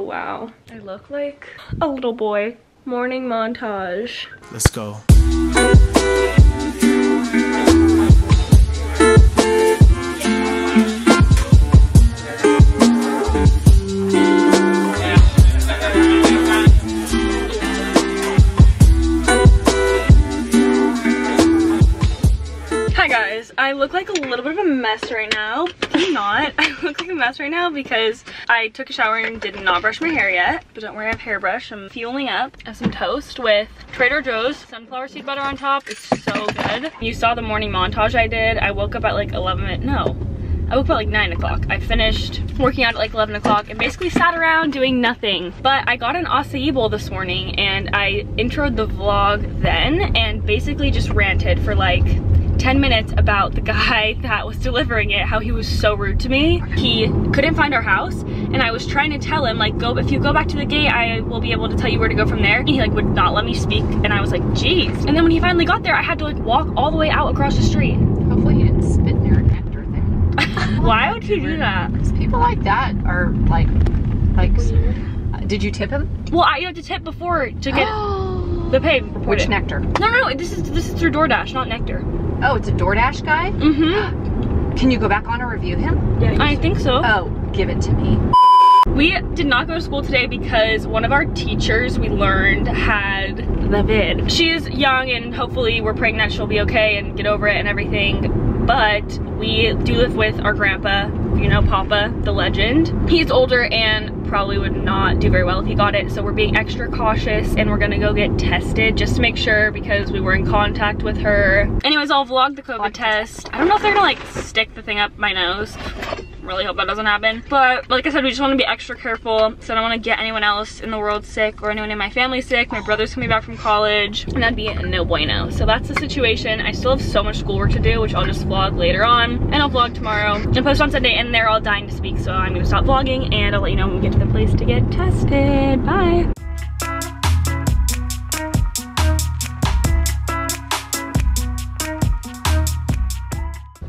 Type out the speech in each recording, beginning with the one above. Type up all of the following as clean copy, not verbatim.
wow. I look like a little boy. Morning montage. Let's go. I look like a little bit of a mess right now. I'm not. I look like a mess right now because I took a shower and did not brush my hair yet. But don't worry, I have hairbrush. I'm fueling up. I have some toast with Trader Joe's sunflower seed butter on top. It's so good. You saw the morning montage I did. I woke up at like 11, no. I woke up at like 9 o'clock. I finished working out at like 11 o'clock and basically sat around doing nothing. But I got an acai bowl this morning and I introed the vlog then and basically just ranted for like 10 minutes about the guy that was delivering it, how he was so rude to me. He couldn't find our house and I was trying to tell him like, if you go back to the gate, I will be able to tell you where to go from there. And he like would not let me speak and I was like, geez. And then when he finally got there, I had to like walk all the way out across the street. Hopefully he didn't spit in your nectar thing. Why would he do that? Because people like that are like, did you tip him? Well, you have to tip before to get the pay reported. Which nectar? No, this is through DoorDash, not Nectar. Oh, it's a DoorDash guy? Mm-hmm. Can you go back on and review him? Yeah, I think so. Oh, give it to me. We did not go to school today because one of our teachers we learned had the vid. She is young and hopefully we're praying that she'll be okay and get over it and everything. But we do live with our grandpa, you know, Papa, the legend. He's older and probably would not do very well if he got it, so we're being extra cautious and we're gonna go get tested just to make sure because we were in contact with her. Anyways, I'll vlog the COVID test. I don't know if they're gonna like stick the thing up my nose. Really hope that doesn't happen. But like I said, we just want to be extra careful so I don't want to get anyone else in the world sick or anyone in my family sick. My brother's coming back from college and that'd be no bueno. So that's the situation. I still have so much schoolwork to do, which I'll just vlog later on, and I'll vlog tomorrow and post on Sunday, and they're all dying to speak, so I'm gonna stop vlogging and I'll let you know when we get to the place to get tested. Bye.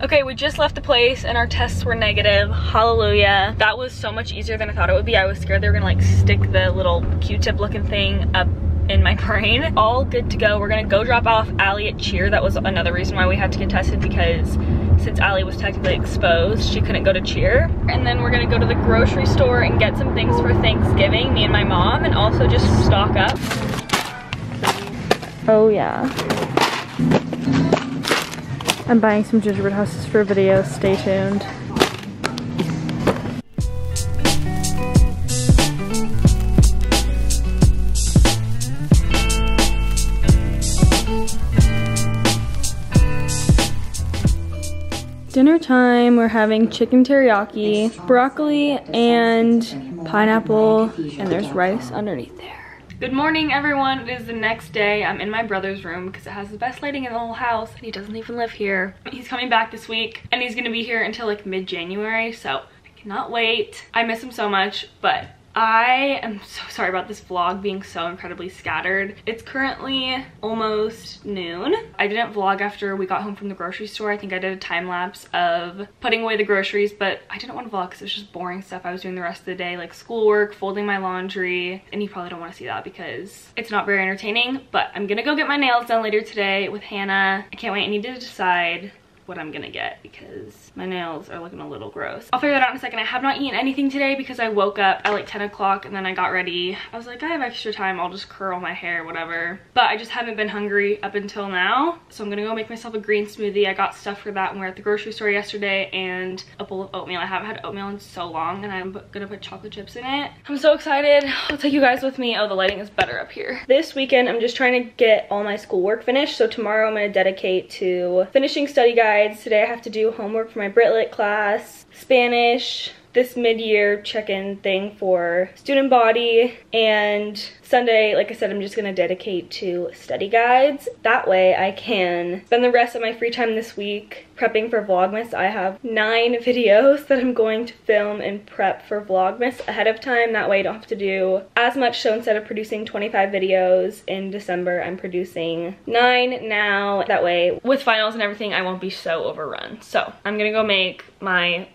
Okay, we just left the place and our tests were negative. Hallelujah. That was so much easier than I thought it would be. I was scared they were gonna like stick the little Q-tip looking thing up in my brain. All good to go. We're gonna go drop off Allie at cheer. That was another reason why we had to get tested, because since Allie was technically exposed, she couldn't go to cheer. And then we're gonna go to the grocery store and get some things for Thanksgiving, me and my mom, and also just stock up. Oh yeah. I'm buying some gingerbread houses for a video, stay tuned. Dinner time, we're having chicken teriyaki, broccoli, and pineapple, and there's rice underneath there. Good morning, everyone. It is the next day. I'm in my brother's room because it has the best lighting in the whole house and he doesn't even live here. He's coming back this week and he's gonna be here until like mid-January, so I cannot wait. I miss him so much, but I am so sorry about this vlog being so incredibly scattered. It's currently almost noon. I didn't vlog after we got home from the grocery store. I think I did a time lapse of putting away the groceries, but I didn't want to vlog because it was just boring stuff I was doing the rest of the day, like schoolwork, folding my laundry, and you probably don't want to see that because it's not very entertaining. But I'm gonna go get my nails done later today with Hannah. I can't wait. I need to decide what I'm gonna get because my nails are looking a little gross. I'll figure that out in a second. I have not eaten anything today because I woke up at like 10 o'clock and then I got ready. I was like, I have extra time, I'll just curl my hair, whatever. But I just haven't been hungry up until now. So I'm gonna go make myself a green smoothie. I got stuff for that when we were at the grocery store yesterday, and a bowl of oatmeal. I haven't had oatmeal in so long and I'm gonna put chocolate chips in it. I'm so excited. I'll take you guys with me. Oh, the lighting is better up here. This weekend, I'm just trying to get all my schoolwork finished. So tomorrow I'm gonna dedicate to finishing study guides. Today I have to do homework for my Brit-Lit class, Spanish, this mid-year check-in thing for student body, and Sunday, like I said, I'm just gonna dedicate to study guides. That way I can spend the rest of my free time this week prepping for Vlogmas. I have 9 videos that I'm going to film and prep for Vlogmas ahead of time. That way I don't have to do as much. So instead of producing 25 videos in December, I'm producing 9 now. That way with finals and everything, I won't be so overrun. So I'm gonna go make my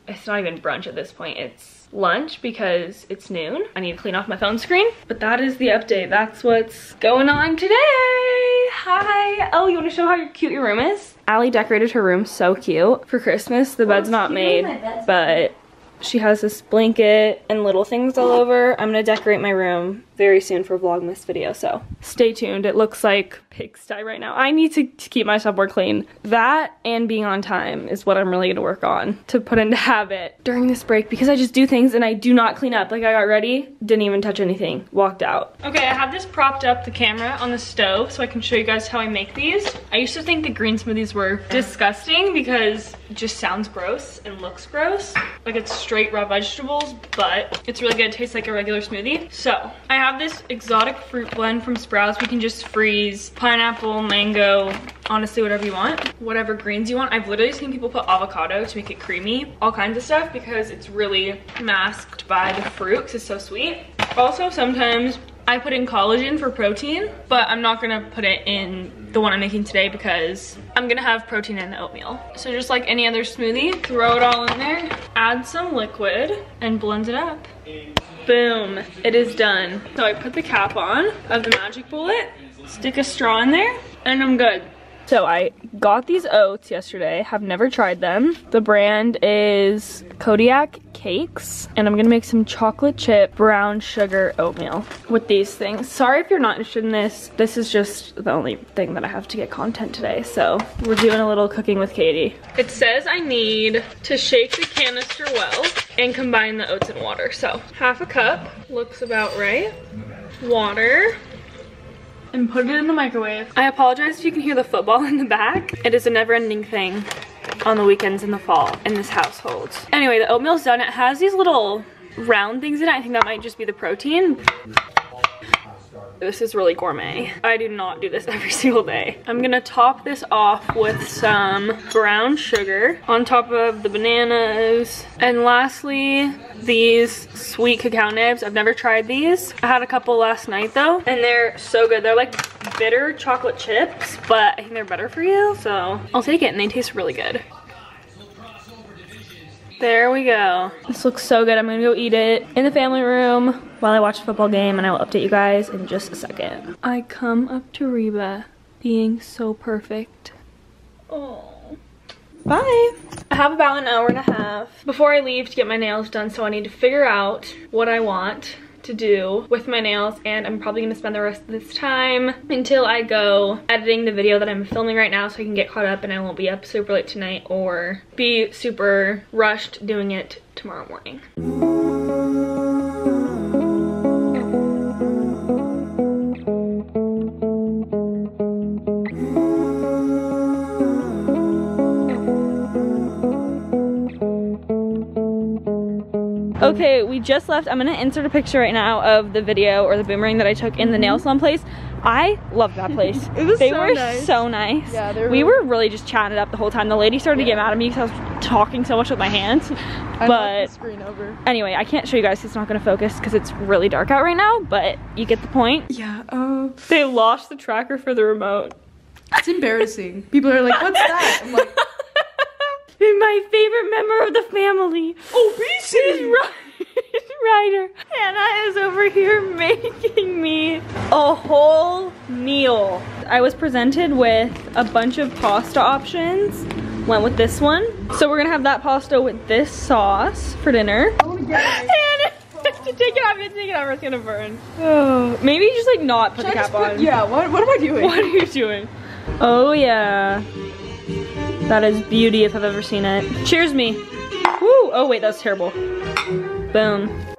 it's not even brunch at this point, it's lunch because it's noon. I need to clean off my phone screen. But that is the update. That's what's going on today. Hi. Oh, you want to show how cute your room is? Allie decorated her room so cute. For Christmas, the bed's not made, but she has this blanket and little things all over. I'm gonna decorate my room very soon for Vlogmas video, so stay tuned. It looks like pigsty right now. I need to keep myself more clean. That and being on time is what I'm really gonna work on to put into habit during this break, because I just do things and I do not clean up. Like, I got ready, didn't even touch anything, walked out. Okay, I have this propped up, the camera on the stove, so I can show you guys how I make these. I used to think the green smoothies were disgusting because it just sounds gross and looks gross. Like, it's straight raw vegetables, but it's really good. It tastes like a regular smoothie. So I have this exotic fruit blend from Sprouts. We can just freeze pineapple, mango, honestly whatever you want, whatever greens you want. I've literally seen people put avocado to make it creamy, all kinds of stuff, because it's really masked by the fruit because it's so sweet. Also, sometimes I put in collagen for protein, but I'm not gonna put it in the one I'm making today because I'm gonna have protein in the oatmeal. So just like any other smoothie, throw it all in there, add some liquid, and blend it up. Boom, it is done. So I put the cap on of the Magic Bullet, stick a straw in there, and I'm good. So I got these oats yesterday, have never tried them. The brand is Kodiak Cakes, and I'm gonna make some chocolate chip brown sugar oatmeal with these things. Sorry if you're not interested in this. This is just the only thing that I have to get content today, so we're doing a little cooking with Katie. It says I need to shake the canister well and combine the oats and water. So half a cup looks about right. Water. And put it in the microwave. I apologize if you can hear the football in the back. It is a never-ending thing on the weekends in the fall in this household. Anyway, the oatmeal's done. It has these little round things in it. I think that might just be the protein. This is really gourmet. I do not do this every single day. I'm gonna top this off with some brown sugar on top of the bananas. And lastly, these sweet cacao nibs. I've never tried these. I had a couple last night though, and they're so good. They're like bitter chocolate chips, but I think they're better for you, so I'll take it, and they taste really good. There we go. This looks so good. I'm gonna go eat it in the family room while I watch the football game, and I will update you guys in just a second. I come up to Reba being so perfect. Oh. Bye. I have about an hour and a half before I leave to get my nails done, so I need to figure out what I want to do with my nails, and I'm probably gonna spend the rest of this time until I go editing the video that I'm filming right now so I can get caught up and I won't be up super late tonight or be super rushed doing it tomorrow morning. Okay, we just left. I'm gonna insert a picture right now of the video or the boomerang that I took in the nail salon place. I love that place. They were so nice. Yeah, we were really just chatting it up the whole time. The lady started to get mad at me because I was talking so much with my hands. But the screen over. Anyway, I can't show you guys. It's not gonna focus because it's really dark out right now, but you get the point. Yeah. They lost the tracker for the remote. It's embarrassing. People are like, what's that? I'm like, my favorite member of the family. Oh, BC! Ryder. Hannah is over here making me a whole meal. I was presented with a bunch of pasta options. Went with this one. So we're gonna have that pasta with this sauce for dinner. Oh, yeah. Hannah, take it off, it's gonna burn. Oh, maybe just like not put the cap on. Yeah, what am I doing? What are you doing? Oh yeah. That is beauty if I've ever seen it. Cheers me. Woo! Oh wait, that's terrible. Boom.